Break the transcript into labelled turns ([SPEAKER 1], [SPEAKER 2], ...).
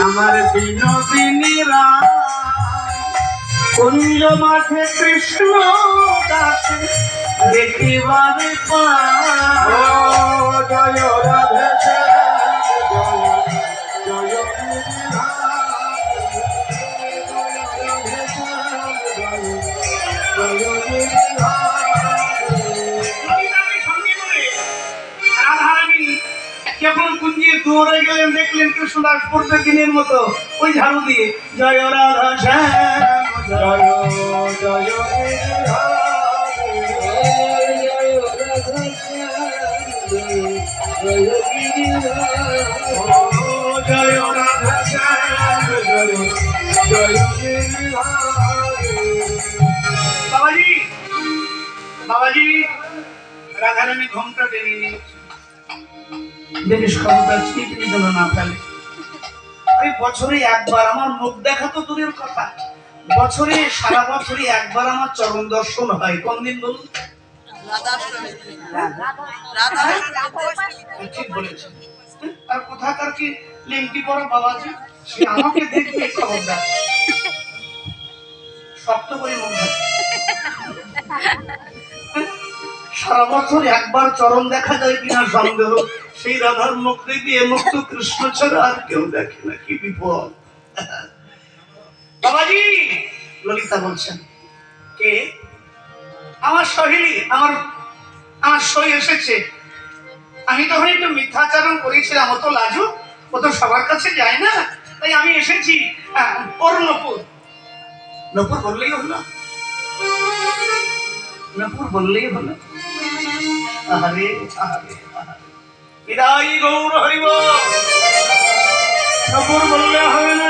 [SPEAKER 1] আমার বিনোদিনী রায় কুঞ্জ মাঠে কৃষ্ণ দাসে দেখিবারে পায়। জয় রাধে জয় যখন কুঞ্জিয়ে দৌড়ে গেলেন দেখলেন কৃষ্ণদাস প্রত্যেকদিনের মতো ওই ঝাড়ু দিয়ে জয় রাধা শ্যাম জয় জয় জয় রাধা শ্যাম জয় জয় বাবাজি বাবাজি রাধারানী ঘোমটা টেনে নিয়েছে। দেখিস খবরটা চিঠি যেন না ফেলে। ওই বছরে একবার আমার মুখ দেখা তো দূরের কথা, বছরে সারা বছরে একবার আমার চরণ দর্শন হয়। কোন দিন বলুন? ঠিক বলেছেন। আর কোথাকার কি লেংটি বড় বাবাজি, সে আমাকে দেখবে খবরদার শক্ত করে মুখ থাকে। সারা বছর একবার চরণ দেখা যায় কিনা সন্দেহ। সেই রাধার মুখ দিয়ে মুক্ত কৃষ্ণ ছাড়া আর কেউ দেখে না। কি বিপদ বাবাজি। ললিতা বলছেন কে? আমার সহেলি, আমার সই এসেছে। আমি তখন একটু মিথ্যাচারণ করেছিলাম, ও তো লাজু, ও তো সবার কাছে যায় না, তাই আমি এসেছি। ওর নপুর নপুর বললেই হলো, নপুর বললেই হলো। আহারে আহারে আহারে বিদায় গৌর হরিব। নপুর বললে হবে না।